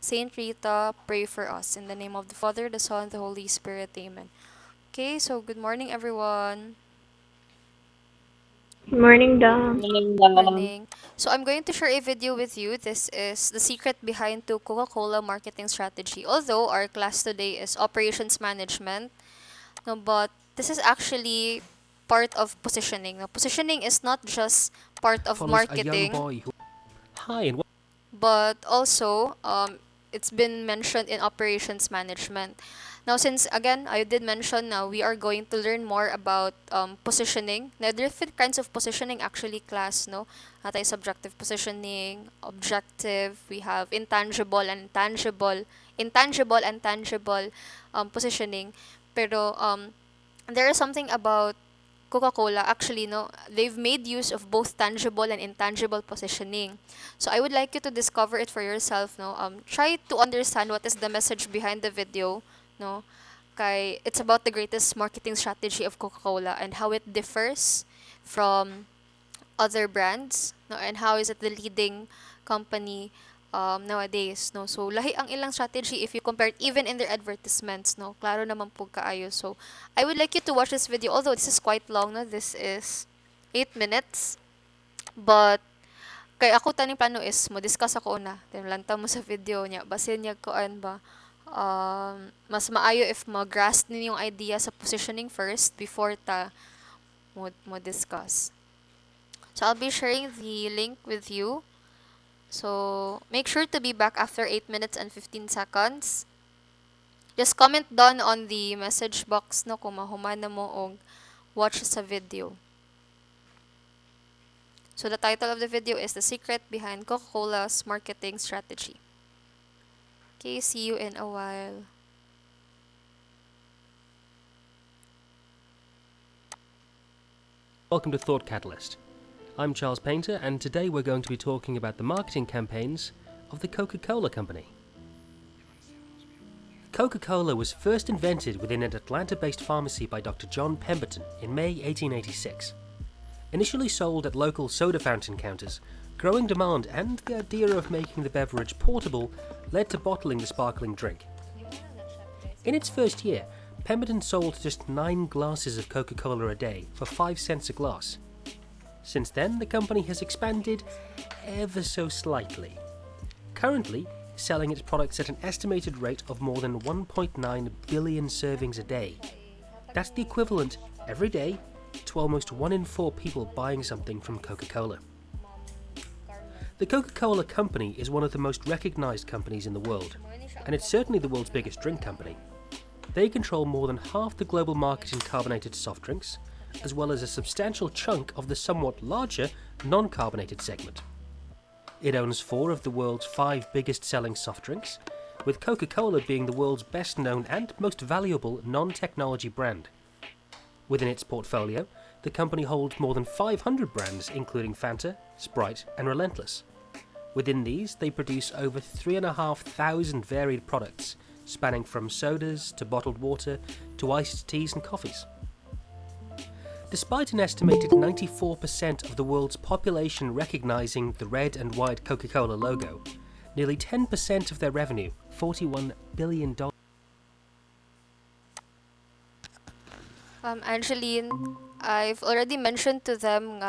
Saint Rita, pray for us. In the name of the Father, the Son, the Holy Spirit. Amen. Okay, so good morning, everyone. Morning, Dom. Manindang. Morning. So I'm going to share a video with you. This is the secret behind to Coca-Cola marketing strategy. Although our class today is operations management, no, but this is actually part of positioning. No, positioning is not just part of Follows a young marketing, boy who. Hi, and but also it's been mentioned in operations management. Now, since again I did mention, now we are going to learn more about positioning. Now, there are different kinds of positioning actually, class. No, anti-subjective positioning, objective. We have intangible and tangible positioning. Pero there is something about Coca-Cola, actually, no, they've made use of both tangible and intangible positioning. So I would like you to discover it for yourself, no. Try to understand what is the message behind the video, no. Kay, it's about the greatest marketing strategy of Coca-Cola and how it differs from other brands, no, and how is it the leading company nowadays, no. So lahi ang ilang strategy if you compare it even in their advertisements, no. Klaro naman po kaayo. So I would like you to watch this video, although this is quite long, no. This is 8 minutes, but kay ako taning plano is mo discuss ako una then lanta mo sa video niya basin niya koan ba, mas maayo if mag-grasp ninyong idea sa positioning first before ta mo discuss. So I'll be sharing the link with you. So make sure to be back after 8 minutes and 15 seconds. Just comment down on the message box, no, kung mahuman na mo og watch sa video. So the title of the video is The Secret Behind Coca-Cola's Marketing Strategy. Okay, see you in a while. welcome to Thought Catalyst. I'm Charles Painter, and today we're going to be talking about the marketing campaigns of the Coca-Cola Company. Coca-Cola was first invented within an Atlanta-based pharmacy by Dr. John Pemberton in May 1886. Initially sold at local soda fountain counters, growing demand and the idea of making the beverage portable led to bottling the sparkling drink. In its first year, Pemberton sold just 9 glasses of Coca-Cola a day for 5 cents a glass. Since then, the company has expanded ever so slightly, currently selling its products at an estimated rate of more than 1.9 billion servings a day. That's the equivalent, every day, to almost 1 in 4 people buying something from Coca-Cola. The Coca-Cola Company is one of the most recognized companies in the world, and it's certainly the world's biggest drink company. They control more than half the global market in carbonated soft drinks, as well as a substantial chunk of the somewhat larger non-carbonated segment. It owns 4 of the world's 5 biggest selling soft drinks, with Coca-Cola being the world's best known and most valuable non-technology brand. Within its portfolio, the company holds more than 500 brands including Fanta, Sprite and Relentless. Within these, they produce over 3,500 varied products, spanning from sodas to bottled water to iced teas and coffees. Despite an estimated 94% of the world's population recognizing the red and white Coca-Cola logo, nearly 10% of their revenue, $41 billion. Angeline, I've already mentioned to them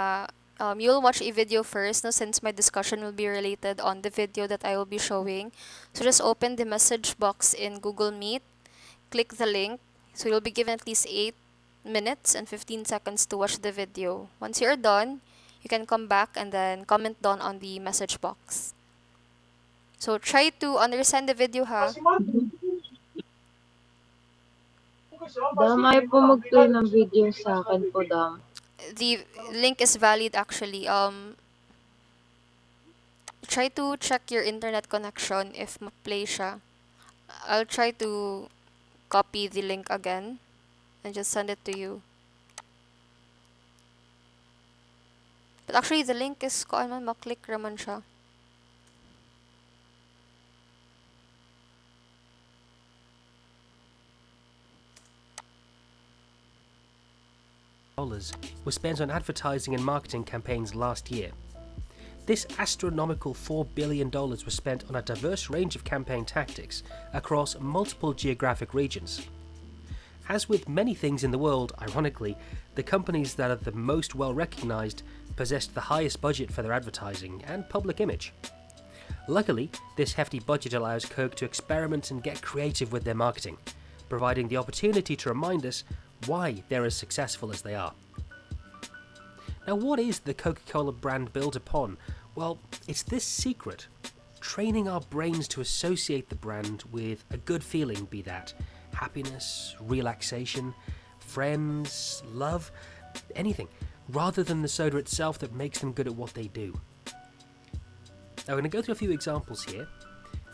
you'll watch a video first, no, since my discussion will be related on the video that I will be showing. So just open the message box in Google Meet, click the link. So you'll be given at least 8 minutes and 15 seconds to watch the video. Once you're done, you can come back and then comment down on the message box. So try to understand the video, ha. Dam, ayaw po mag-play ng video sa akin po, Dam. The link is valid actually. Try to check your internet connection if ma-play siya. I'll try to copy the link again and just send it to you. But actually, the link is ko man maklik raman siya. Was spent on advertising and marketing campaigns last year. This astronomical $4 billion was spent on a diverse range of campaign tactics across multiple geographic regions. As with many things in the world, ironically, the companies that are the most well recognised possessed the highest budget for their advertising and public image. Luckily, this hefty budget allows Coke to experiment and get creative with their marketing, providing the opportunity to remind us why they're as successful as they are. Now, what is the Coca-Cola brand built upon? Well, it's this secret: training our brains to associate the brand with a good feeling, be that happiness, relaxation, friends, love, anything, rather than the soda itself that makes them good at what they do. Now, we're going to go through a few examples here.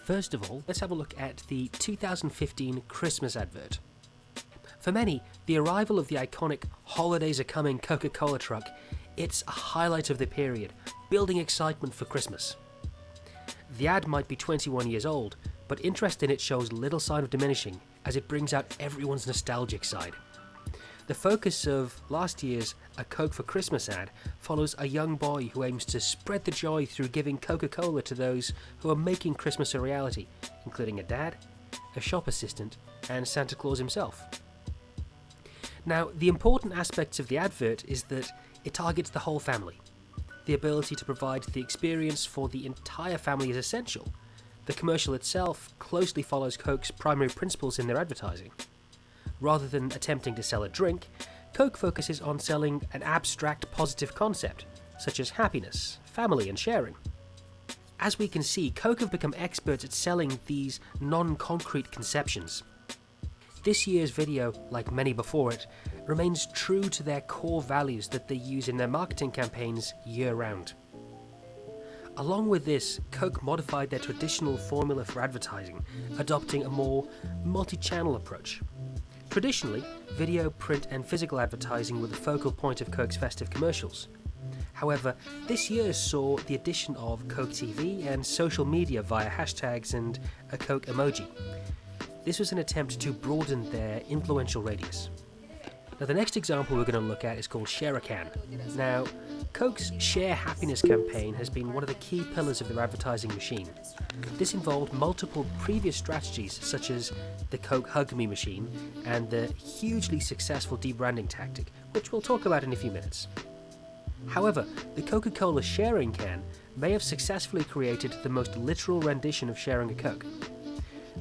First of all, let's have a look at the 2015 Christmas advert. For many, the arrival of the iconic "Holidays Are Coming" Coca-Cola truck, it's a highlight of the period, building excitement for Christmas. The ad might be 21 years old, but interest in it shows little sign of diminishing as it brings out everyone's nostalgic side. The focus of last year's A Coke for Christmas ad follows a young boy who aims to spread the joy through giving Coca-Cola to those who are making Christmas a reality, including a dad, a shop assistant, and Santa Claus himself. Now, the important aspects of the advert is that it targets the whole family. The ability to provide the experience for the entire family is essential. The commercial itself closely follows Coke's primary principles in their advertising. Rather than attempting to sell a drink, Coke focuses on selling an abstract positive concept, such as happiness, family, and sharing. As we can see, Coke have become experts at selling these non-concrete conceptions. This year's video, like many before it, remains true to their core values that they use in their marketing campaigns year-round. Along with this, Coke modified their traditional formula for advertising, adopting a more multi-channel approach. Traditionally, video, print, and physical advertising were the focal point of Coke's festive commercials. However, this year saw the addition of Coke TV and social media via hashtags and a Coke emoji. This was an attempt to broaden their influential radius. Now, the next example we're going to look at is called Share a Can. Now, Coke's Share Happiness campaign has been one of the key pillars of their advertising machine. This involved multiple previous strategies, such as the Coke Hug Me machine and the hugely successful debranding tactic, which we'll talk about in a few minutes. However, the Coca-Cola Sharing Can may have successfully created the most literal rendition of sharing a Coke.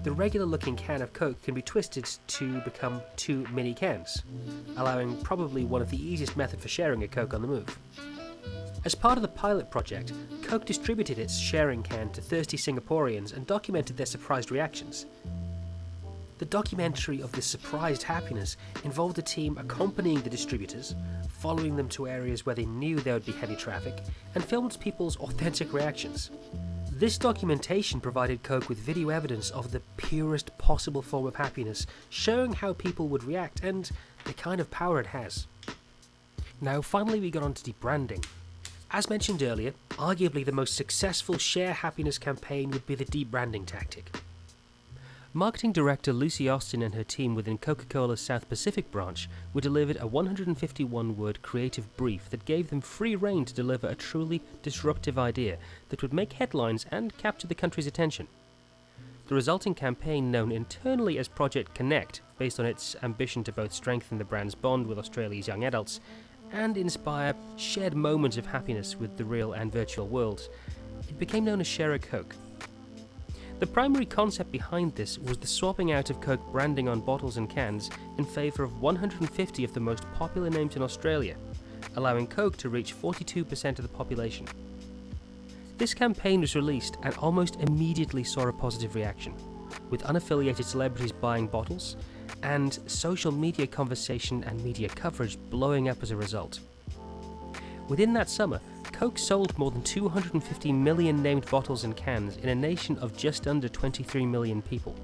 The regular-looking can of Coke can be twisted to become 2 mini cans, allowing probably one of the easiest methods for sharing a Coke on the move. As part of the pilot project, Coke distributed its sharing can to thirsty Singaporeans and documented their surprised reactions. The documentary of this surprised happiness involved the team accompanying the distributors, following them to areas where they knew there would be heavy traffic, and filmed people's authentic reactions. This documentation provided Coke with video evidence of the purest possible form of happiness, showing how people would react and the kind of power it has. Now, finally, we got on to debranding. As mentioned earlier, arguably the most successful Share Happiness campaign would be the debranding tactic. Marketing director Lucy Austin and her team within Coca-Cola's South Pacific branch were delivered a 151-word creative brief that gave them free rein to deliver a truly disruptive idea that would make headlines and capture the country's attention. The resulting campaign, known internally as Project Connect, based on its ambition to both strengthen the brand's bond with Australia's young adults and inspire shared moments of happiness with the real and virtual worlds, it became known as Share a Coke. The primary concept behind this was the swapping out of Coke branding on bottles and cans in favour of 150 of the most popular names in Australia, allowing Coke to reach 42% of the population. This campaign was released and almost immediately saw a positive reaction, with unaffiliated celebrities buying bottles and social media conversation and media coverage blowing up as a result. Within that summer, Coke sold more than 250 million named bottles and cans in a nation of just under 23 million people.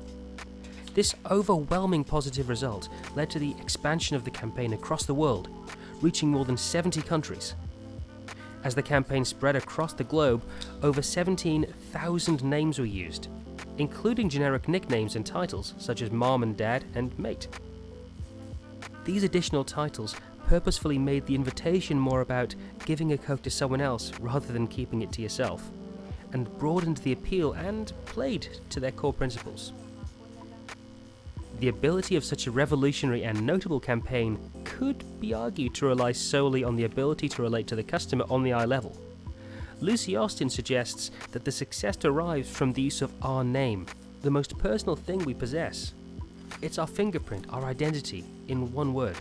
This overwhelming positive result led to the expansion of the campaign across the world, reaching more than 70 countries. As the campaign spread across the globe, over 17,000 names were used, including generic nicknames and titles such as Mom and Dad and Mate. These additional titles purposefully made the invitation more about giving a Coke to someone else rather than keeping it to yourself, and broadened the appeal and played to their core principles. The ability of such a revolutionary and notable campaign could be argued to rely solely on the ability to relate to the customer on the eye level. Lucy Austin suggests that the success derives from the use of our name, the most personal thing we possess. It's our fingerprint, our identity, in one word.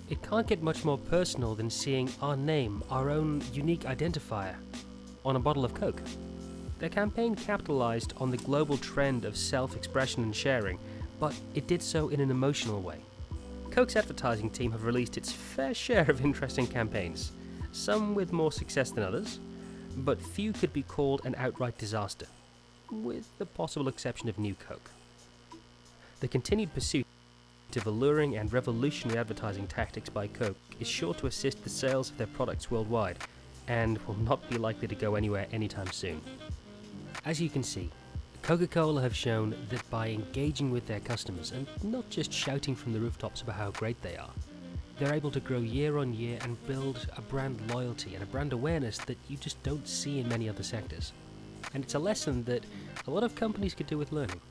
It can't get much more personal than seeing our name, our own unique identifier, on a bottle of Coke. Their campaign capitalized on the global trend of self-expression and sharing, but it did so in an emotional way. Coke's advertising team have released its fair share of interesting campaigns, some with more success than others, but few could be called an outright disaster, with the possible exception of New Coke. The continued pursuit of alluring and revolutionary advertising tactics by Coke is sure to assist the sales of their products worldwide, and will not be likely to go anywhere anytime soon. As you can see, Coca-Cola have shown that by engaging with their customers and not just shouting from the rooftops about how great they are, they're able to grow year on year and build a brand loyalty and a brand awareness that you just don't see in many other sectors. And it's a lesson that a lot of companies could do with learning.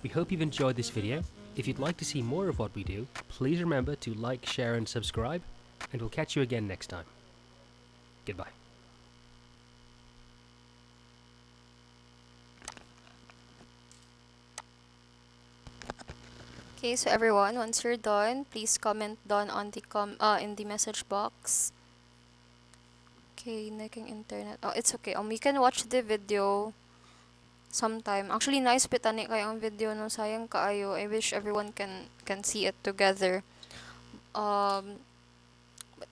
We hope you've enjoyed this video. If you'd like to see more of what we do, please remember to like, share and subscribe, and we'll catch you again next time. Goodbye. Okay, so everyone, once you're done, please comment down on the in the message box. Okay, neking internet. Oh, it's okay. We can watch the video sometime. Actually, nice pitani kayo ang video no. Sayang kaayo. I wish everyone can see it together. But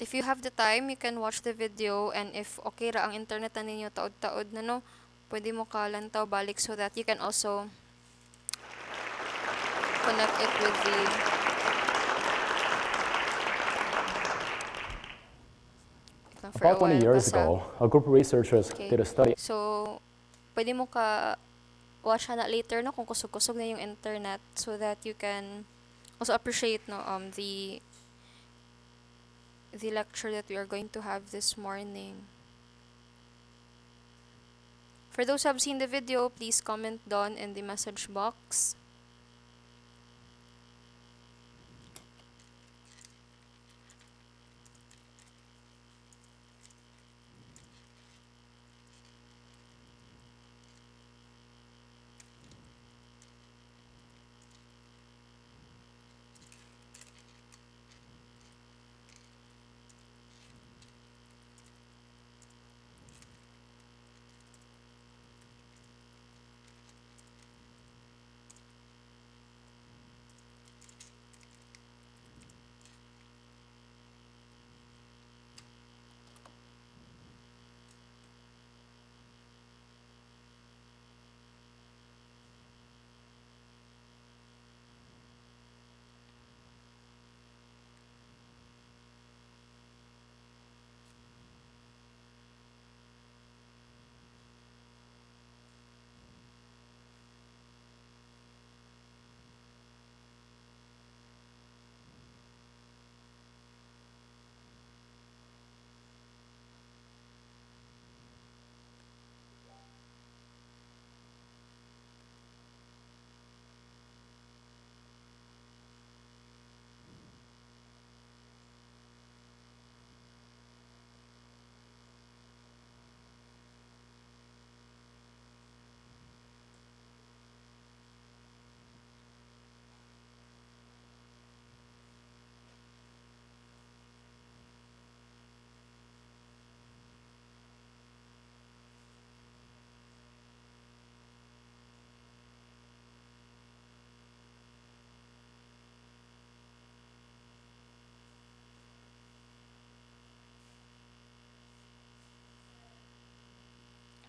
if you have the time, you can watch the video, and if okay ra ang internet na ninyo taod-taod na no, pwede mo kalantaw balik so that you can also connect it with the for a About 20 while years basa. ago, a group of researchers Okay. did a study. So, pwede mo ka watch na later no kung kusog-kusog na yung internet so that you can also appreciate no the lecture that we are going to have this morning. For those who have seen the video, please comment down in the message box.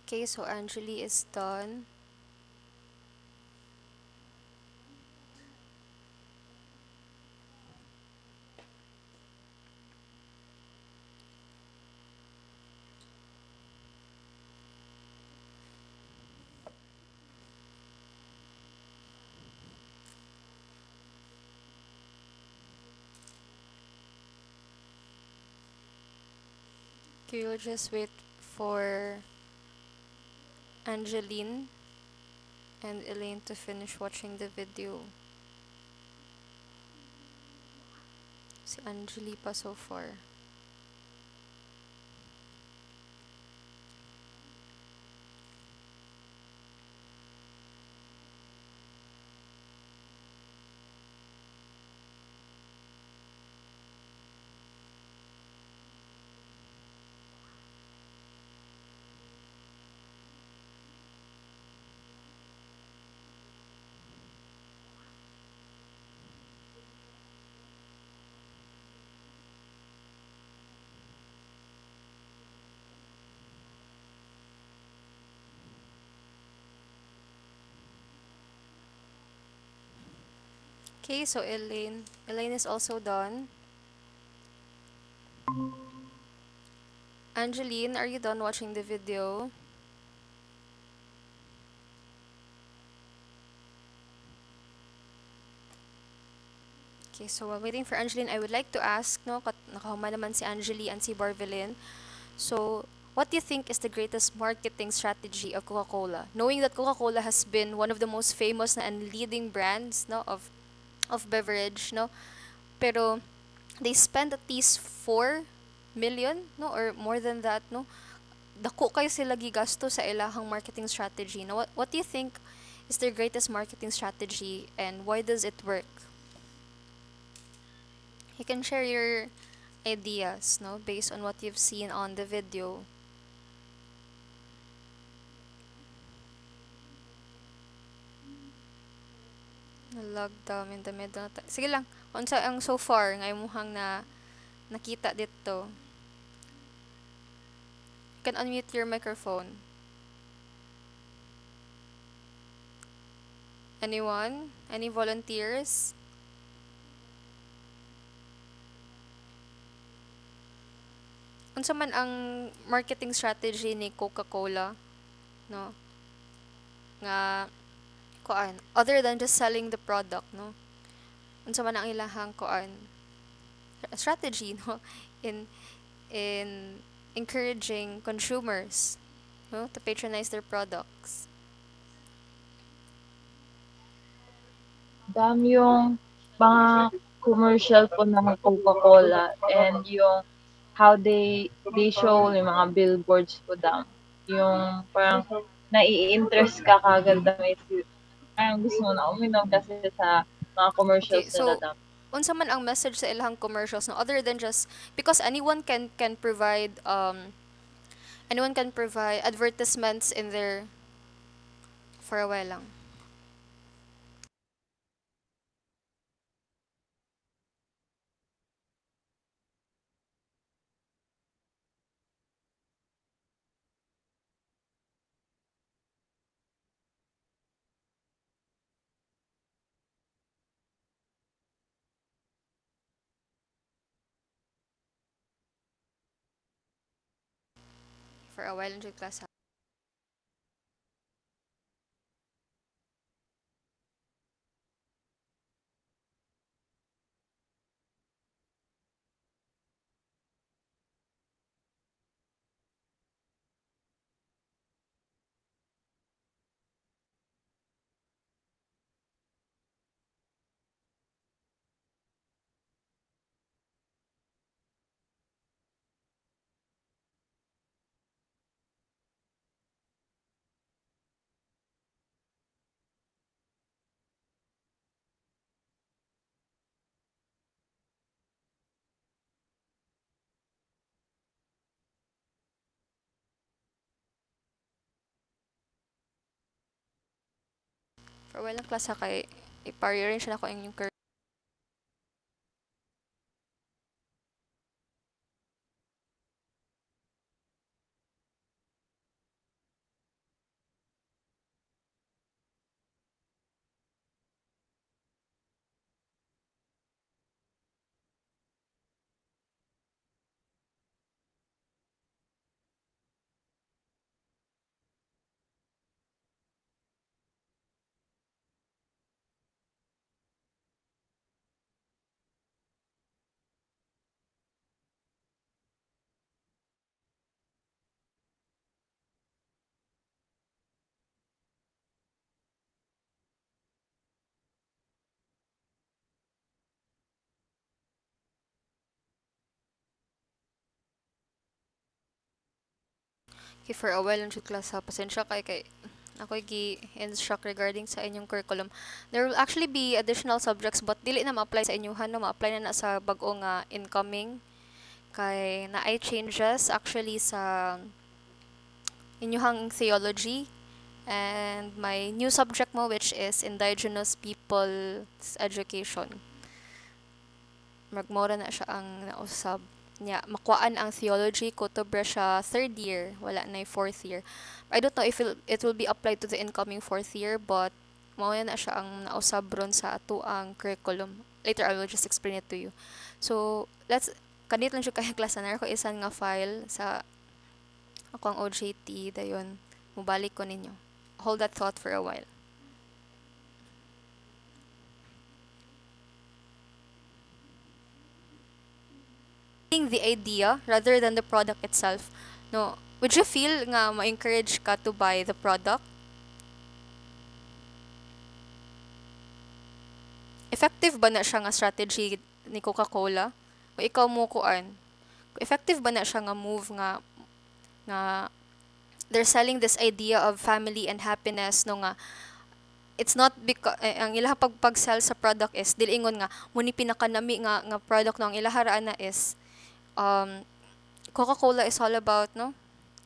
Okay, so Angeli is done. Okay, we'll just wait for Angeline and Elaine to finish watching the video. Si Anjali pa so far. Okay, so Elaine is also done. Angeline, are you done watching the video? Okay, so while waiting for Angeline, I would like to ask, no, nakahuma naman si Angeline and si Barvelin. So, what do you think is the greatest marketing strategy of Coca-Cola? Knowing that Coca-Cola has been one of the most famous and leading brands, no, of beverage, no, pero they spend at least 4 million, no, or more than that, no. Dako kayo sila gigasto sa ilahang marketing strategy. Now, what do you think is their greatest marketing strategy and why does it work? You can share your ideas, no, based on what you've seen on the video. Lockdown in the middle. Sige lang. Unsa ang so far nga imuhang na nakita dito? You can unmute your microphone. Anyone? Any volunteers? Unsa man ang marketing strategy ni Coca-Cola, no? Nga kuan, other than just selling the product, no? Unsa man ang ilahang kuan strategy, no? In in encouraging consumers, no, to patronize their products. Dami yung mga commercial po ng Coca-Cola and yung how they show yung mga billboards po dam. Yung parang nai-interest ka kagad damit. Parang gusto mo na uminom kasi sa mga Okay, commercials nila so dam. unsa man ang message sa ilahang commercials, no, other than just because anyone can provide advertisements in their for a while lang. For a while in class. For a while lang class kay ipa-rearrange na ko ang yung Okay, for a while ang jud class ha. Pasensya kay ako gi-instruct regarding sa inyong curriculum. There will actually be additional subjects but dili na ma-apply sa inyuhan no, ma-apply na sa bag-o nga incoming kay naay changes actually sa inyuhang theology and my new subject mo which is indigenous people's education. Magmora na siya ang nausab niya. Makuan ang theology ko to siya third year, wala na fourth year. I don't know if it will be applied to the incoming fourth year, but mao na siya ang nausab ron sa ato ang curriculum. Later, I will just explain it to you. So, kanit lang siya kaya klase na ko isan nga file sa akong OJT, dayon, mubalik ko ninyo. Hold that thought for a while. The idea rather than the product itself. No, would you feel nga ma-encourage ka to buy the product? Effective ba na siya nga strategy ni Coca-Cola? O ikaw mo kuan? Effective ba na siya nga move nga they're selling this idea of family and happiness no nga it's not because ang ilaha pag-sell sa product is dili ingon nga muni pinakanami nga product no ang ilaha ra na is um Coca-Cola is all about no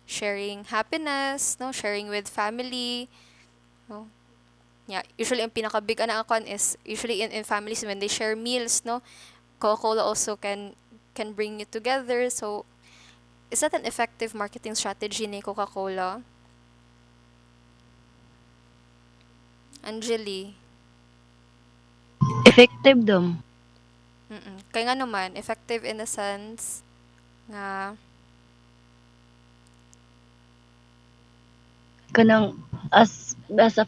sharing happiness, no sharing with family, no. Yeah, usually ang pinaka-big ana akon is usually in families when they share meals, no. Coca-Cola also can bring you together. So, is that an effective marketing strategy ni Coca-Cola? Angeli. Effective dom. Kaya nga naman, effective in the sense nga Kanang as a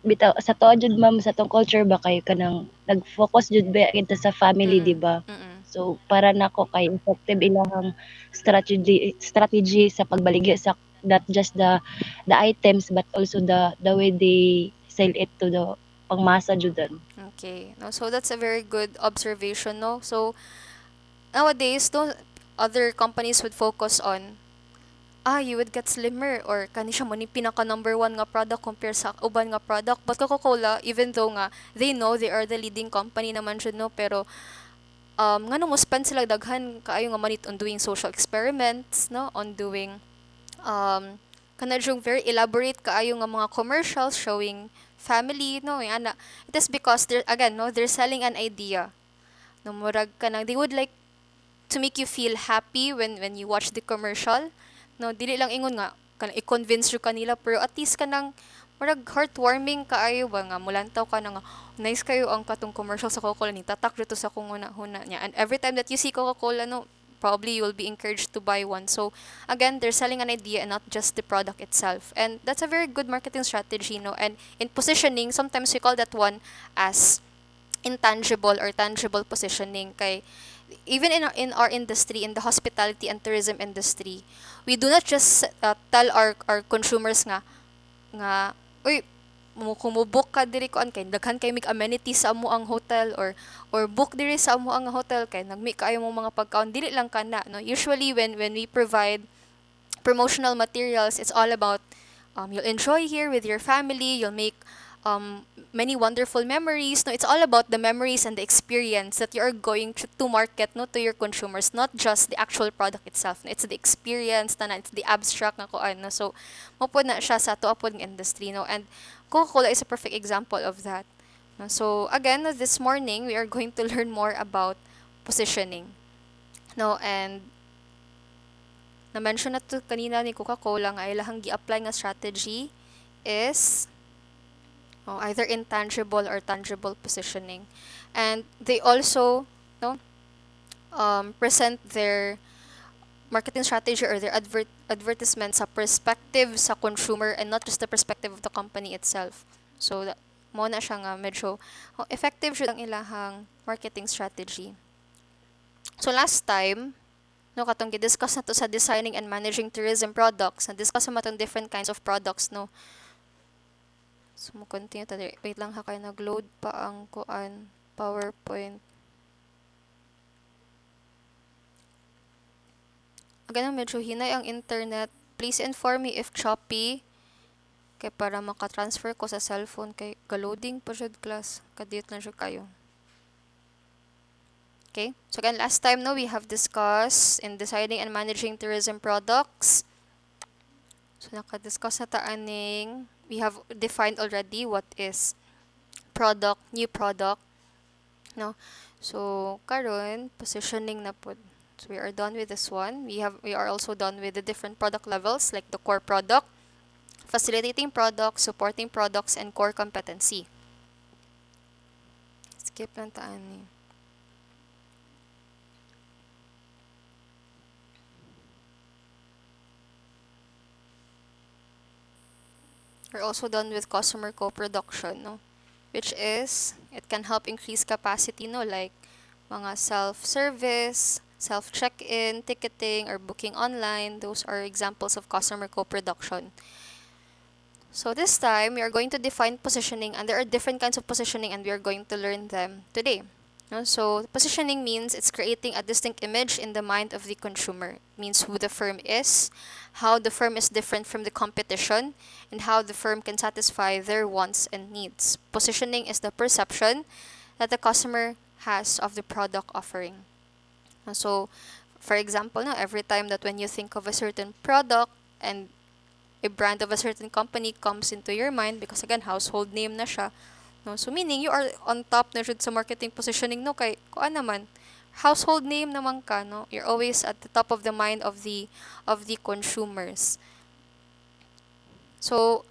bitaw sa tuwa jud ma'am sa tong culture ba kay kanang nag-focus jud ba kita sa family di mm, ba? mm, So para nako kay effective ilahang strategy sa pagbaligya sa not just the items but also the way they sell it to the pangmasa jud. okay. No, so that's a very good observation, no. So nowadays, no, other companies would focus on you would get slimmer or kani siya mo ni pinaka number one nga product compare sa uban nga product. But Coca-Cola, even though nga they know they are the leading company naman siya, no, pero ngano mo spend sila daghan kaayo nga manit on doing social experiments, no, on doing um kana yung very elaborate kaayo nga mga commercials showing family, no, yan na. It is because they're again, no, they're selling an idea. No, murag kanang they would like to make you feel happy when you watch the commercial. No, dili lang ingon nga kanang i-convince you kanila pero at least kanang murag heartwarming kaayo ba nga mulantaw ka na nga nice kayo ang katong commercial sa Coca-Cola ni tatak dito sa kung huna niya. And every time that you see Coca-Cola, no, probably you will be encouraged to buy one. So again, they're selling an idea and not just the product itself. And that's a very good marketing strategy, no. And in positioning, sometimes we call that one as intangible or tangible positioning kay even in our industry, in the hospitality and tourism industry, we do not just tell our consumers nga uy kung mo book ka diri kuan kay daghan kay mig amenities sa amo ang hotel or book diri sa amo ang hotel kay nagmi kaayo mo mga pagkaon dili lang kana, no. Usually when we provide promotional materials, it's all about you'll enjoy here with your family, you'll make many wonderful memories. No, it's all about the memories and the experience that you're going to market, no, to your consumers, not just the actual product itself. No. It's the experience, na it's the abstract na kuan. No. So, mo po na siya sa tuwa po ng industry, no. And Coca-Cola is a perfect example of that. No. So, again, this morning, we are going to learn more about positioning. No, and na-mention na to kanina ni Coca-Cola nga ilahang gi-apply nga strategy is either intangible or tangible positioning. And they also, no, present their marketing strategy or their advertisement sa perspective sa consumer and not just the perspective of the company itself. So, mo na siya nga medyo effective siya ang ilahang marketing strategy. So, last time, no, katong gi-discuss na to sa designing and managing tourism products. Na-discuss naman itong different kinds of products, no. So, mo continue ta diri. Wait lang ha, kay nag-load pa ang kuan PowerPoint. Agad medyo hinay ang internet. please inform me if choppy kay para maka-transfer ko sa cellphone kay ga-loading pa jud class. Kadiyot na jud kayo. Okay? So again, last time no we have discussed in deciding and managing tourism products. So naka-discuss na ta aning we have defined already what is product, new product, no? So karon positioning na pod. So we are done with this one. We are also done with the different product levels like the core product, facilitating products, supporting products, and core competency. Skip lang taan ni. We're also done with customer co-production, no? Which is, it can help increase capacity, no? Like, mga self-service, self-check-in, ticketing, or booking online. Those are examples of customer co-production. So this time, we are going to define positioning, and there are different kinds of positioning, and we are going to learn them today. No? So positioning means it's creating a distinct image in the mind of the consumer. It means who the firm is, how the firm is different from the competition, and how the firm can satisfy their wants and needs. Positioning is the perception that the customer has of the product offering. So, for example, no, every time that when you think of a certain product and a brand of a certain company comes into your mind because again household name na siya, no, so meaning you are on top na jud sa marketing positioning, no, kay kuan naman household name naman ka, no, you're always at the top of the mind of the consumers. So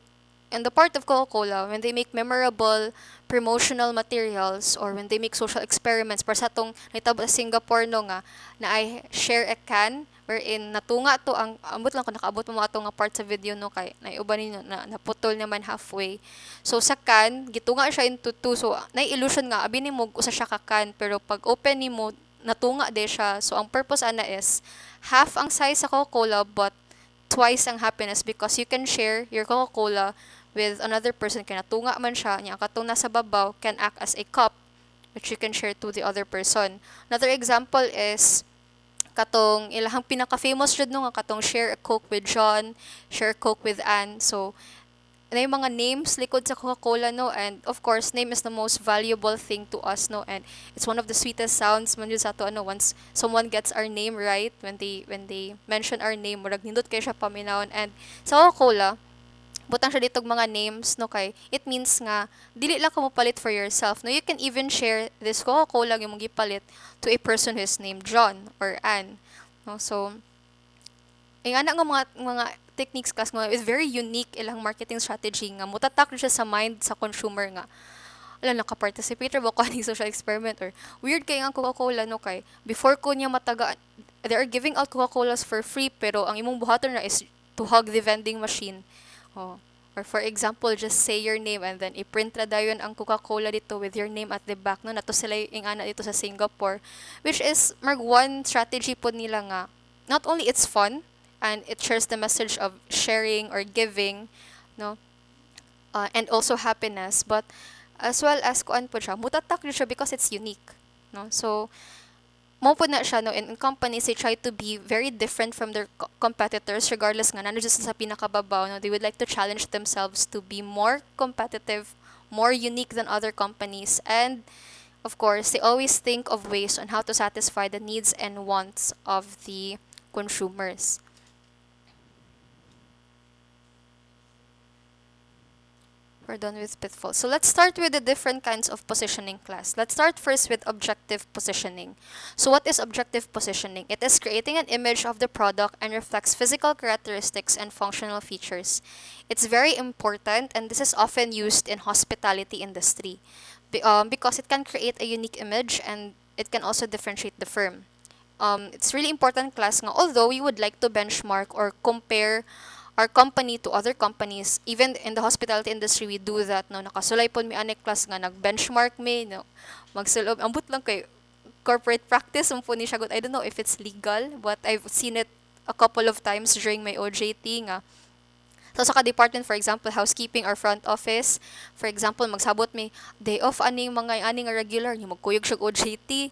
in the part of Coca-Cola, when they make memorable promotional materials or when they make social experiments, para sa tong nitabo sa Singapore no nga, na I share a can wherein natunga to ang ambot lang ko nakaabot mo ato nga part sa video no kay naiuban ninyo na naputol naman halfway. So sa can gitunga siya into two, so nay illusion nga abi nimo usa siya ka can pero pag open nimo natunga de siya. So ang purpose ana is half ang size sa Coca-Cola but twice ang happiness because you can share your Coca-Cola with another person. Kaya natunga man siya, niya ang katong nasa babaw can act as a cup which you can share to the other person. Another example is katong ilahang pinaka-famous jud no nga katong share a Coke with John, share a Coke with Anne. So na yung mga names likod sa Coca-Cola no, and of course name is the most valuable thing to us no, and it's one of the sweetest sounds man yun sa ato ano once someone gets our name right, when they mention our name murag nindot kay siya paminawon. And sa Coca-Cola butang siya ditog mga names no kay it means nga dili lang ka mo palit for yourself no, you can even share this Coca-Cola yung mong gipalit to a person who is named John or Anne no. So ang ana nga mga techniques kas nga is very unique ilang marketing strategy nga mutatak siya sa mind sa consumer nga ala naka-participate ba ko aning social experiment or weird kay ang Coca-Cola no kay before ko niya mataga they are giving out Coca-Colas for free pero ang imong buhaton na is to hug the vending machine. Oh. Or for example, just say your name and then i-print ra dayon ang Coca-Cola dito with your name at the back no, nato sila yung ana dito sa Singapore, which is one strategy po nila nga not only it's fun and it shares the message of sharing or giving no, and also happiness, but as well as kuan po siya mutatak siya because it's unique no. So mo po na siya no, in companies they try to be very different from their competitors regardless nga nano just sa pinakababaw no, they would like to challenge themselves to be more competitive, more unique than other companies, and of course they always think of ways on how to satisfy the needs and wants of the consumers. We're done with pitfalls. So let's start with the different kinds of positioning class. Let's start first with objective positioning. So what is objective positioning? It is creating an image of the product and reflects physical characteristics and functional features. It's very important and this is often used in hospitality industry because it can create a unique image and it can also differentiate the firm. It's really important class nga although we would like to benchmark or compare our company to other companies. Even in the hospitality industry we do that no, nakasulay pon mi anek class nga nag-benchmark mi no, magsulob ambot lang kay corporate practice po ni siya. I don't know if it's legal but I've seen it a couple of times during my OJT nga. So sa ka-department, for example, housekeeping or front office, for example, magsabot may day off aning mga aning regular, yung magkuyog siya OJT.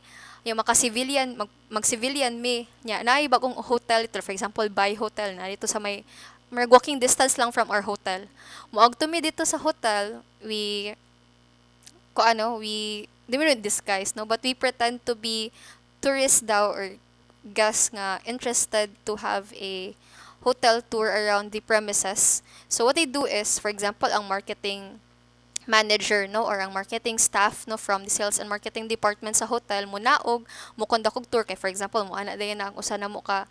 yung mag-civilian me nya naay bagong hotel ito for example Bay Hotel na dito sa may walking distance lang from our hotel. Moag to me dito sa hotel, we di mo rin disguise, no? But we pretend to be tourists daw or guests nga interested to have a hotel tour around the premises. So what they do is, for example, ang marketing manager, no, or ang marketing staff, no, from the sales and marketing department sa hotel mo naog mo conduct og tour kay for example mo ana dayon na ang usa na mo ka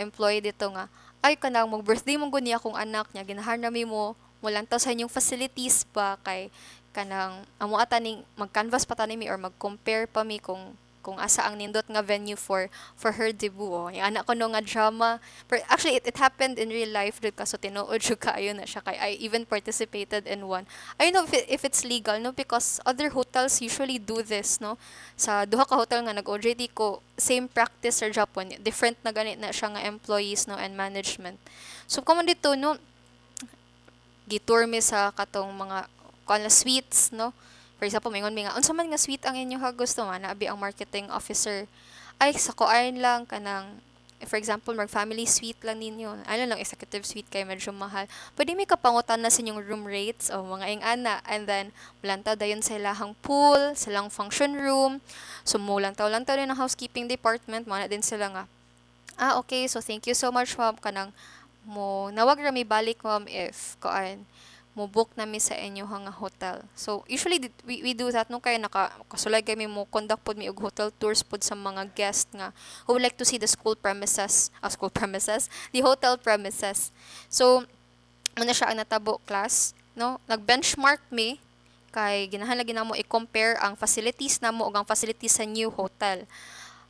employee dito nga ay kanang mag birthday mo gud niya akong anak niya ginahan nami mo lantaw sa inyong facilities ba kay kanang amo ata ning mag-canvas pa ta nimi or mag-compare pa mi kung asa ang nindot nga venue for her debut. Oh. Yung anak ko no nga drama. But actually, it happened in real life. Dito kaso tinuod siya kayo na siya. Kay I even participated in one. I don't know if it's legal, no? Because other hotels usually do this, no? Sa duha ka hotel nga nag-OJT ko, same practice sa Japan. Different na ganit na siya nga employees, no? And management. So, kamo dito, no? Gitour mi sa katong mga kung suites, no? For example, mingon mi nga, unsa man nga suite ang inyo gusto man, naabi ang marketing officer. Ay, sa kuain lang kanang for example, mag-family suite lang ninyo. Ano lang, executive suite kay medyo mahal. Pwede may kapangutan na sa inyong room rates o mga ing-ana. And then, mulantaw dayon sa ilahang pool, silang function room. So, mulantaw-lantaw din ang housekeeping department. Mana din sila nga, okay, so thank you so much, ma'am. Kanang, nawag rami balik, ma'am, if, kuan, mo book nami sa inyo nga hotel. So usually we do that no kay kasulay kami mo conduct pod mi og hotel tours pod sa mga guest nga who would like to see the school premises, the hotel premises. So muna siya ang natabo class, no? Nag-benchmark mi kay ginahan lagi namo i-compare ang facilities namo ug ang facilities sa new hotel.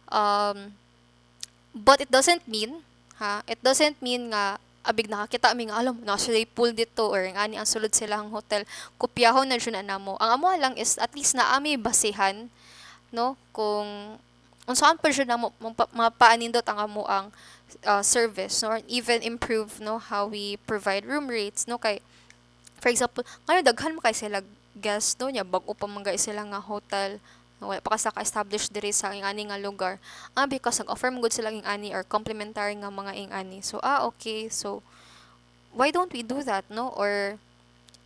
Um, but it doesn't mean nga abig nakakita mi nga alam na sila pool dito or ang ani ang sulod silang hotel kopyahon na jud na namo ang amo lang is at least na ami basihan no kung unsaan pa jud namo mapaanindot ang amo ang service no? Or even improve no how we provide room rates no kay for example ngayon daghan mo kay sila guest no nya bag-o pa man guys sila nga hotel wala pa ka establish diri sa ingani nga lugar because nag-offer mo gud sila ingani or complimentary nga mga ingani so okay so why don't we do that no or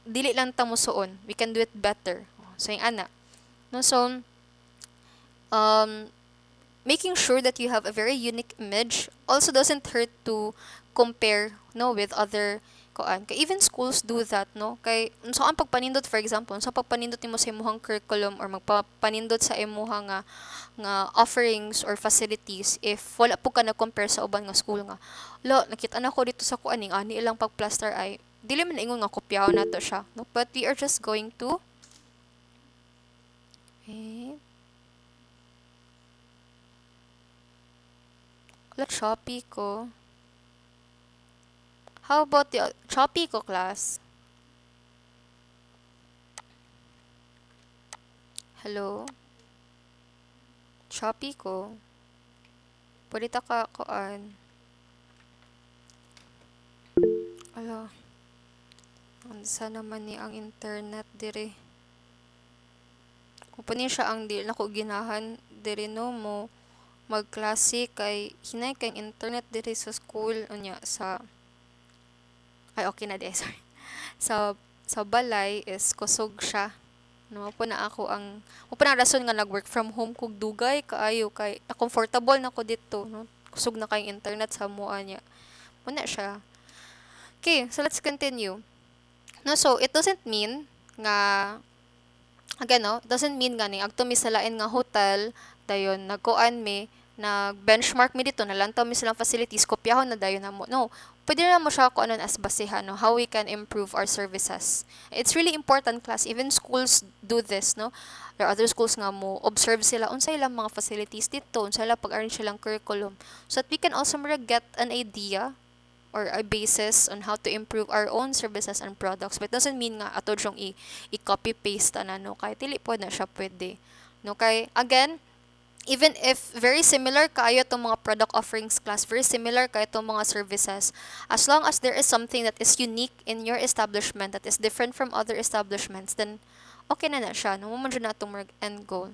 dili lang ta mo suon we can do it better so yung ana no so um making sure that you have a very unique image also doesn't hurt to compare no with other koan kay even schools do that no kay unsa ang pagpanindot for example unsa pagpanindot nimo sa imong curriculum or magpapanindot sa imong nga offerings or facilities if wala po ka na compare sa uban nga school nga lo nakita na ko dito sa kuan ning ani ilang pagplaster ay dili man ingon nga kopyaw nato siya no but we are just going to wait. Let Shopee ko. How about the Shopee ko class? Hello? Shopee ko. Pwede ta ka koan. Ala. Ansa naman ni ang internet dire. Kung pa niya siya ang di nako ginahan dire no mo magklase kay hinay kay internet diri sa school unya sa ay okay na di sorry sa balay is kusog siya no po na ako ang mo pa na rason nga nag-work from home kog dugay kaayo kay na comfortable na ko dito no kusog na kay internet sa mua niya mo na siya okay so let's continue no so it doesn't mean nga again no doesn't mean nga ni agto mi sa lain nga hotel dayon nagkuan mi nag-benchmark mi dito nalantaw mi silang facilities kopyahon na dayon namo no pwede na mo siya ko anon as basihan no how we can improve our services it's really important class even schools do this no there are other schools nga mo observe sila unsay ilang mga facilities dito unsay ilang pag-arrange silang curriculum so that we can also get an idea or a basis on how to improve our own services and products but doesn't mean nga ato jong i-copy paste na no kay dili po na siya pwede no kay again even if very similar kayo itong mga product offerings class, very similar kayo itong mga services, as long as there is something that is unique in your establishment that is different from other establishments, then okay na siya. No mo man na itong end goal.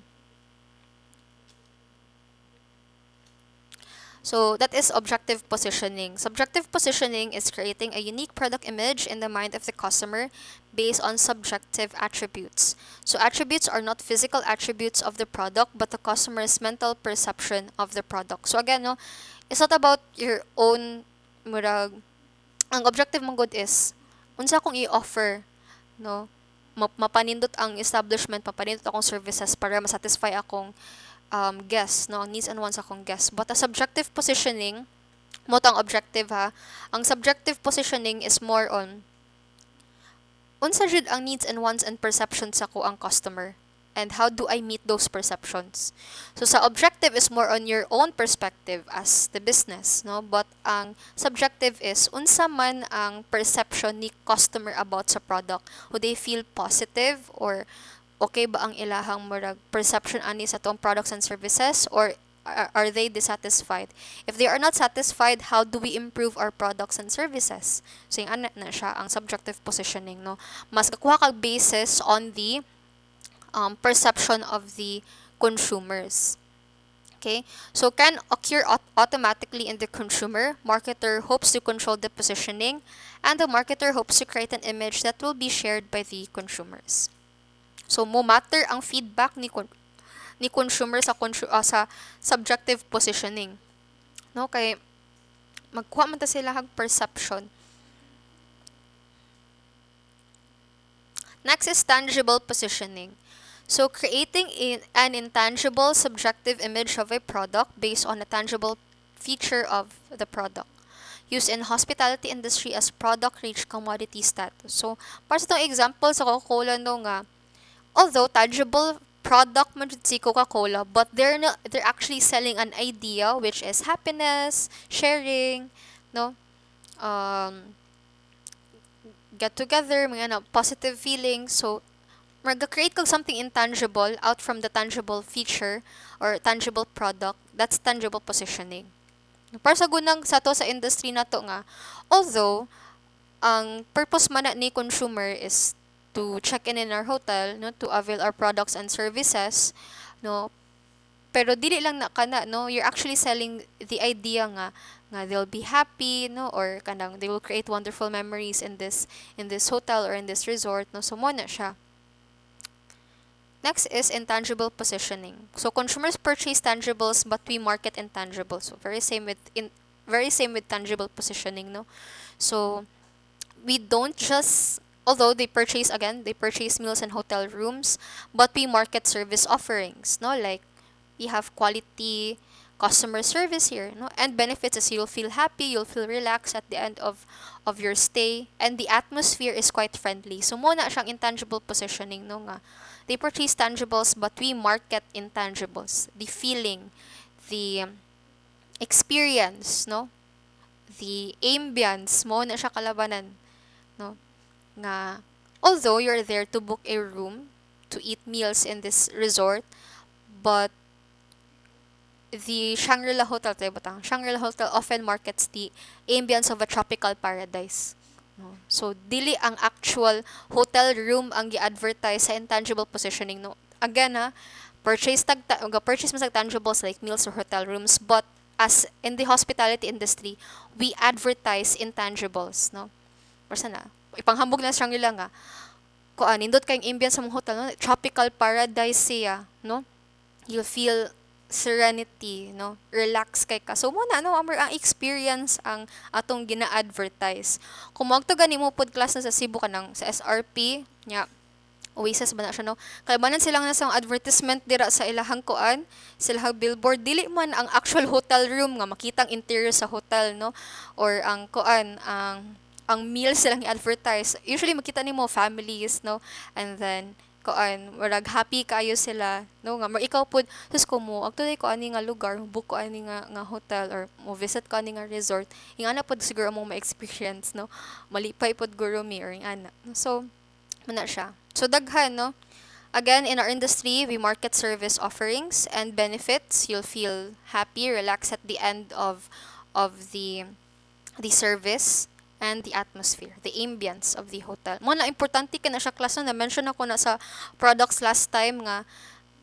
So that is objective positioning. Subjective positioning is creating a unique product image in the mind of the customer based on subjective attributes. So attributes are not physical attributes of the product but the customer's mental perception of the product. So again, no, it's not about your own murag. Ang objective mong good is unsa kong i-offer, no? Mapanindot ang establishment, mapanindot akong services para masatisfy akong guests, no, ang needs and wants akong guests. But a subjective positioning, mo ang objective ha. Ang subjective positioning is more on unsa jud ang needs and wants and perceptions ako ang customer and how do I meet those perceptions. So sa objective is more on your own perspective as the business, no? But ang subjective is unsa man ang perception ni customer about sa product. Would they feel positive or okay ba ang ilahang murag perception ani sa tong products and services or are they dissatisfied? If they are not satisfied, how do we improve our products and services? So yung ana na siya ang subjective positioning, no? Mas kakuha kag basis on the perception of the consumers. Okay, so can occur automatically in the consumer. Marketer hopes to control the positioning, and the marketer hopes to create an image that will be shared by the consumers. So mo matter ang feedback ni consumer sa subjective positioning. No, kay magkuha man ta sila hag perception. Next is tangible positioning. So creating an intangible subjective image of a product based on a tangible feature of the product. Used in hospitality industry as product reach commodity status. So para sa itong example sa Coca-Cola no nga, although tangible product man jud si Coca-Cola, but they're actually selling an idea which is happiness, sharing, no? Um, get together, mga na, positive feelings. So mag-create kag something intangible out from the tangible feature or tangible product. That's tangible positioning. Para sa gunang sa to sa industry na to nga, although ang purpose man na ni consumer is to check in our hotel, no, to avail our products and services, no, pero dili lang na kana, no, you're actually selling the idea nga they'll be happy, no, or kanang they will create wonderful memories in this hotel or in this resort, no, so mo na siya. Next is intangible positioning. So consumers purchase tangibles but we market intangibles. So very same with tangible positioning, no? So we don't just although they purchase meals and hotel rooms, but we market service offerings, no? Like we have quality customer service here, no? And benefits is you'll feel happy, you'll feel relaxed at the end of your stay, and the atmosphere is quite friendly. So mo na siyang intangible positioning, no nga. They purchase tangibles but we market intangibles. The feeling, the experience, no? The ambience mo na siya kalabanan, no? Nga although you're there to book a room to eat meals in this resort, but the Shangri-La Hotel, tayo batang Shangri-La Hotel often markets the ambience of a tropical paradise. No? So, dili ang actual hotel room ang gi-advertise sa intangible positioning. No? Again, purchase mo sa tangibles like meals or hotel rooms, but as in the hospitality industry, we advertise intangibles. No? Persa na, ipanghambog na sa Shangri-La nga, nindot kayong ambience sa mong hotel, no? Tropical paradise siya, no? You'll feel serenity, no? Relax kay ka. So muna no, ang experience ang atong gina-advertise. Kung magto gani mo pod class na sa Cebu kanang sa SRP, nya Oasis ba na siya, no? Kaya manan silang nasa advertisement dira sa ilahang kuan, silahang billboard, dili man ang actual hotel room nga makitang interior sa hotel, no? Or ang kuan, ang meals silang i-advertise. Usually makita nimo families, no? And then kuan murag happy kayo sila, no, nga ikaw pud sus ko mo actually ko ani nga lugar, book ko ani nga hotel or mo visit ko ani nga resort, ingana pud siguro mo ma-experience, no, malipay pud guro mi or ingana. So muna siya. So daghan, no. Again, in our industry, we market service offerings and benefits. You'll feel happy, relaxed at the end of the service and the atmosphere, the ambience of the hotel. Mo na importante ka na siya class na mention ako na sa products last time nga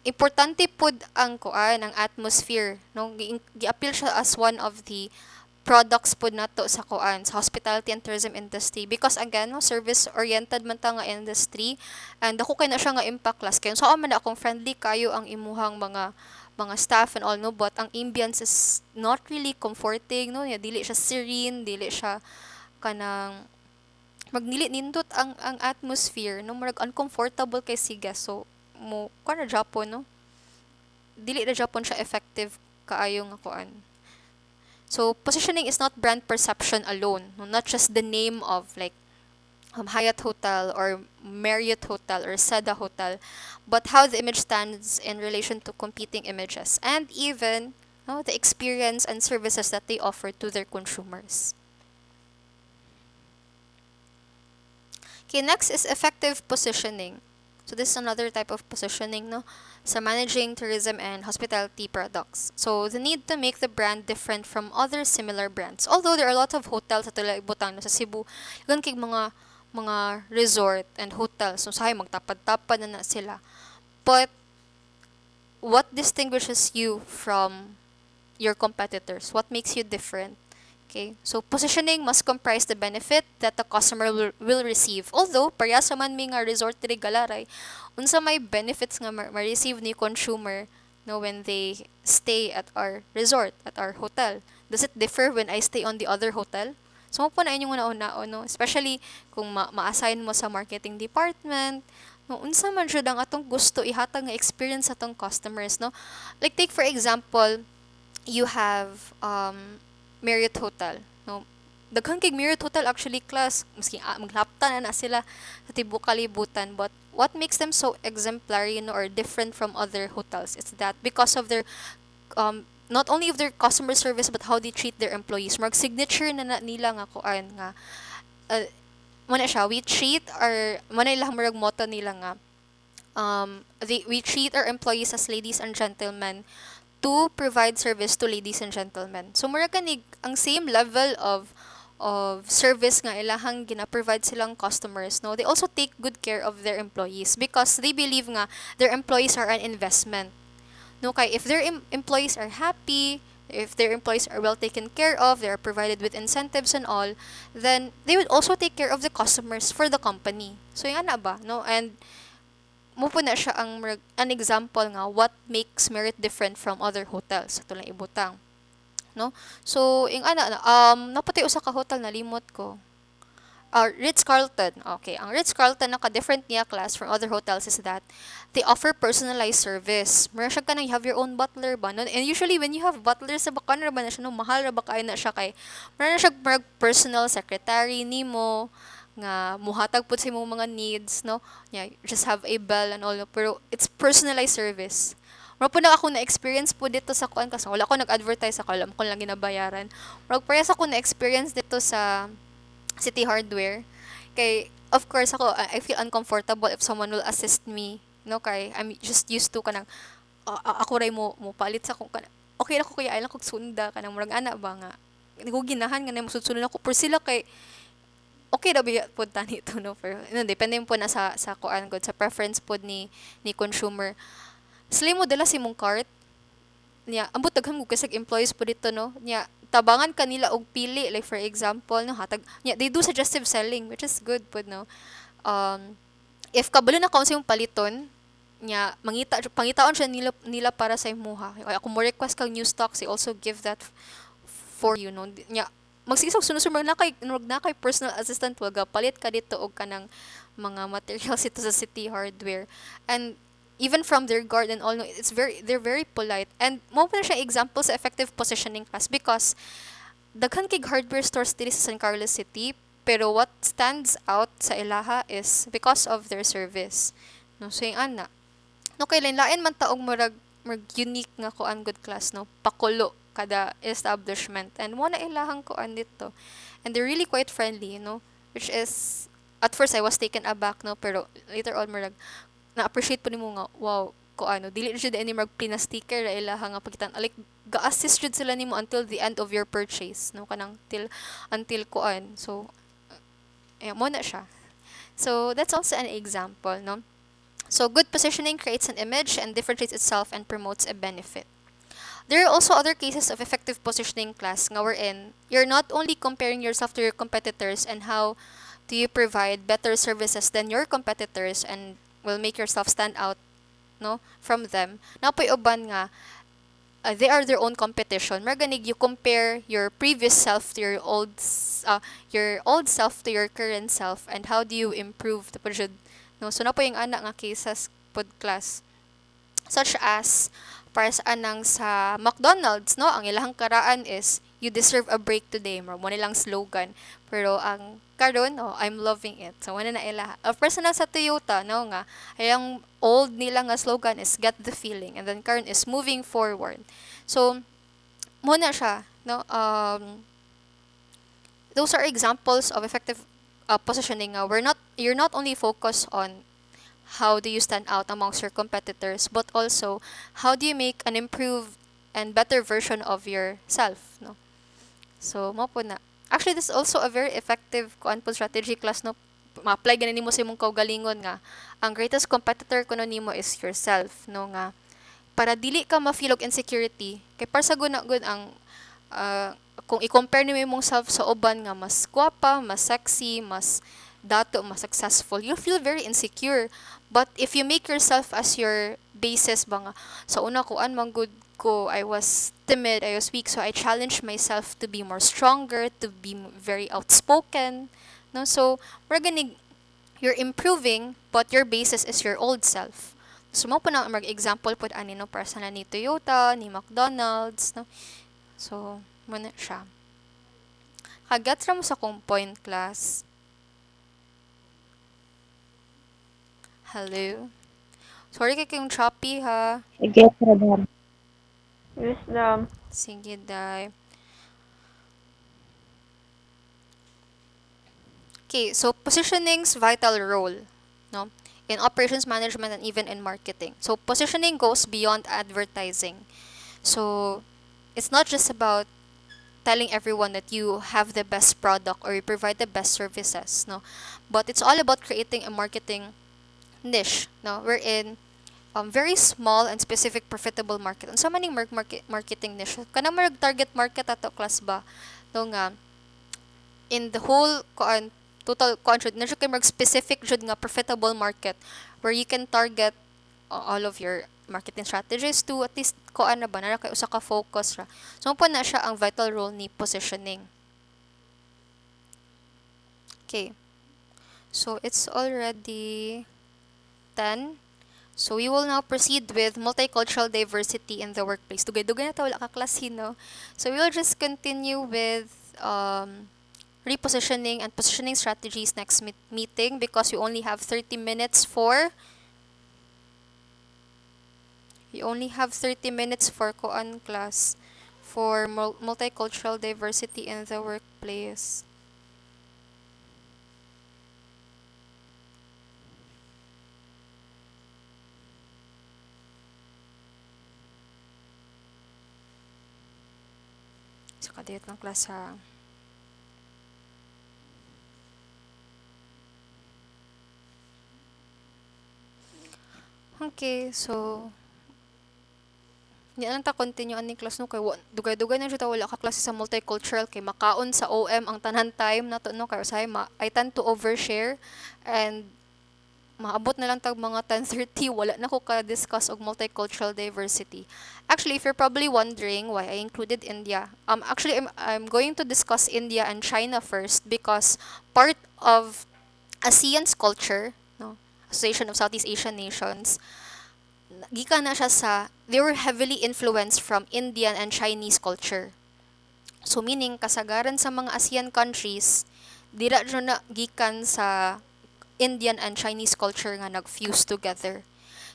importante pud ang kuan, ang atmosphere, no? Gi-appeal siya as one of the products pud nato sa kuan, sa hospitality and tourism industry, because again, no, service oriented man ta nga industry, and ako kay na siya nga impact class kay so man na akong friendly kayo ang imuhang mga staff and all, no, but ang ambience is not really comforting, no, ya dili siya serene, dili siya kanang magnili nindot ang atmosphere, no, murag uncomfortable kay si guest, so mo kana Japon, no, dili na Japon siya effective kaayo nga kuan. So positioning is not brand perception alone, no, not just the name of like Hyatt Hotel or Marriott Hotel or Seda Hotel, but how the image stands in relation to competing images and even, no, the experience and services that they offer to their consumers. Okay, next is effective positioning. So this is another type of positioning, no, sa managing tourism and hospitality products. So the need to make the brand different from other similar brands. Although there are a lot of hotels sa tulad ibutang sa Cebu, gan kay mga resort and hotels, so sahay magtapad-tapad na sila. But what distinguishes you from your competitors? What makes you different? Okay, so positioning must comprise the benefit that the customer will receive. Although, parehas man may nga resort diri Galaray, unsa may benefits nga ma-receive ni consumer, no, when they stay at our resort, at our hotel. Does it differ when I stay on the other hotel? So, mo po na inyong una-una, no? Especially kung ma-assign mo sa marketing department, no, unsa man jud ang atong gusto ihatag nga experience sa atong customers, no? Like take for example, you have Marriott Hotel, no? Daghang kay Marriott Hotel actually class, maski maglapta na sila sa tibuok kalibutan, but what makes them so exemplary, you know, or different from other hotels is that because of their not only of their customer service but how they treat their employees. Mark signature na nila nga kuan nga uh, muna siya, we treat our muna ilang murag motto nila nga we treat our employees as ladies and gentlemen to provide service to ladies and gentlemen. So mura kanig ang same level of service nga ilahang gina-provide silang customers, no. They also take good care of their employees because they believe nga their employees are an investment. No, kay if their employees are happy, if their employees are well taken care of, they are provided with incentives and all, then they would also take care of the customers for the company. So yung ana ba, no? And mo po na siya an example nga what makes Merit different from other hotels sa tulang ibutang, no. So ing ana napatay usa ka hotel na limot ko, Ritz-Carlton. Okay, ang Ritz-Carlton naka-different niya class from other hotels is that they offer personalized service. Meron siya ka na you have your own butler ba, no? And usually when you have butler sa bakan ra ba na siya, no, mahal ra ba kayo na siya kay meron na siya personal secretary nimo nga muhatag pud sa imong mga needs, no? Yeah, you just have a bell and all, no? Pero it's personalized service. Mura po na ako na-experience po dito sa kuan kasi wala ko nag-advertise ako, alam ko lang ginabayaran. Mura parehas ako na-experience dito sa City Hardware. Kay of course ako I feel uncomfortable if someone will assist me, no, kay I'm just used to kanang ako ray mo palit sa kung okay ra ko kaya ay lang kog sunda kanang murag ana ba nga ko ginahan nga na musudsunod ako pero sila kay okay ra ba pud tani to, no, pero no, depende po na sa kuan gud sa preference pod ni consumer. Sila mo dala si mong cart niya ambot daghan mo kasi employees po dito, no, niya tabangan kanila og pili, like for example, no, hatag niya they do suggestive selling which is good po, no. um if kabalo na kaon sa imong paliton niya pangitaon siya nila para sa imuha, ay ako mo request kang new stocks, they also give that for you, no, niya magsigisog sunod-sunod na kay personal assistant wag palit ka dito og kanang mga materials ito sa City Hardware. And even from their guard and all, no, they're very polite. And mo pa na siya example sa effective positioning class because daghan kay hardware stores diri sa San Carlos City, pero what stands out sa ilaha is because of their service, no. So yung ana, no, kay lain man taog murag unique nga kuan good class, no, pakulo kada establishment and mo na ilahang kuan dito, and they're really quite friendly, you know, which is at first I was taken aback, no, pero later on murag na-appreciate po nimo nga wow ko ano dili jud any mag pina sticker ra ila nga pagitan like ga-assist jud sila nimo until the end of your purchase, no, kanang until kuan. So mo na siya. So that's also an example, no. So good positioning creates an image and differentiates itself and promotes a benefit. There are also other cases of effective positioning class nga wherein you're not only comparing yourself to your competitors and how do you provide better services than your competitors and will make yourself stand out no from them. Napoy uban nga they are their own competition. Marganig you compare your previous self to your old self to your current self and how do you improve the projud no so napoy yung ana nga cases pod class such as para sa anang sa McDonald's no ang ilang karaan is you deserve a break today mo nilang slogan pero ang karon oh I'm loving it so wala na ila personal sa Toyota no nga ang old nila nga slogan is get the feeling and then karon is moving forward so mo na siya no those are examples of effective positioning you're not only focused on how do you stand out amongst your competitors, but also how do you make an improved and better version of yourself, no? So, mo po na. Actually, this is also a very effective kuan po strategy class, no? Ma-apply ganin nimo sa imong kaugalingon nga ang greatest competitor kuno nimo is yourself, no nga para dili ka ma-feel og insecurity kay para sa gud ang kung i-compare nimo imong self sa uban nga mas gwapa, mas sexy, mas dato, mas successful, you feel very insecure. But if you make yourself as your basis ba nga, sa una ko an man good ko, I was timid, I was weak, so I challenged myself to be more stronger, to be very outspoken. No, so we're gonna you're improving, but your basis is your old self. So mo po na mag-example po ani no para sa ni Toyota, ni McDonald's, no. So, muna siya. Hagat ra mo sa kong point class. Hello. Sorry kay kayong choppy ha. Sige, Radhar. Wisdom. Sige, day. Okay, so positioning's vital role, no, in operations management and even in marketing. So positioning goes beyond advertising. So it's not just about telling everyone that you have the best product or you provide the best services, no, but it's all about creating a marketing niche, no, wherein very small and specific profitable market. Unsa man ning marketing niche? Kanang marag target market ato class ba? No nga in the whole total country na siya kay marag specific jud nga profitable market where you can target all of your marketing strategies to at least na ba na kay usa ka focus ra. So po na siya ang vital role ni positioning. Okay. So it's already 10. So we will now proceed with multicultural diversity in the workplace. Dugay-dugay na ta wala ka klase, no? So we will just continue with repositioning and positioning strategies next meeting because we only have 30 minutes for koan class for multicultural diversity in the workplace. So, kadayot ng class ha. Okay, so di lang ta continue ani class no kay dugay-dugay na jud ta wala ka klase sa multicultural kay makaon sa OM ang tanan time nato no kay usahay I tend to overshare and maabot na lang tag mga 10:30 wala na ko ka-discuss og multicultural diversity. Actually, if you're probably wondering why I included India, actually I'm going to discuss India and China first because part of ASEAN's culture, no, Association of Southeast Asian Nations, gikan na siya they were heavily influenced from Indian and Chinese culture. So meaning kasagaran sa mga ASEAN countries dira jud na gikan sa Indian and Chinese culture nga nag-fuse together.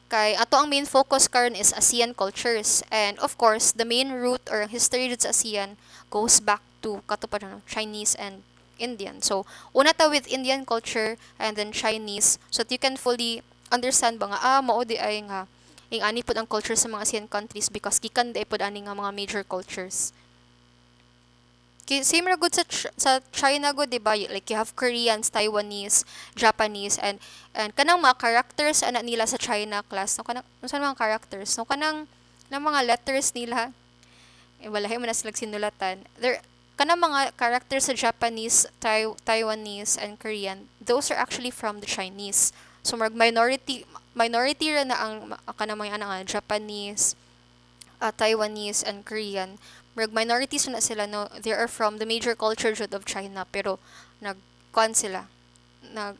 Kay ato ang main focus karon is ASEAN cultures and of course the main root or history sa ASEAN goes back to katupad Chinese and Indian. So una ta with Indian culture and then Chinese so that you can fully understand ba nga mao di ay nga ani pud ang culture sa mga ASEAN countries because gikan di pud ani nga mga major cultures. Same ra gud sa China gud, 'di ba? Like you have Koreans, Taiwanese, Japanese, and kanang mga characters ana nila sa China class, no kanang unsa mga characters, no kanang mga letters nila, walahi man na sila sinulatan. There kanang mga characters sa Japanese, Taiwanese, and Korean, those are actually from the Chinese. So minority ra na ang kanang mga ana nga Japanese, Taiwanese, and Korean. Minorities na sila, no, they are from the major culture jud of China, pero nag-con sila, nag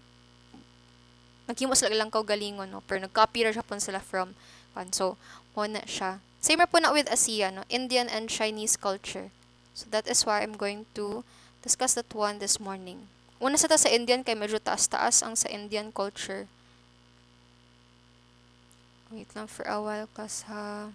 naghimo sila ilang kaugalingon, no, pero nag-copy ra Japan sila from kwan. So mo na siya, same ra po na with ASEAN, no, Indian and Chinese culture. So that is why I'm going to discuss that one this morning. Una sa ta sa Indian kay medyo taas-taas ang sa Indian culture. Wait lang for a while, kas ha.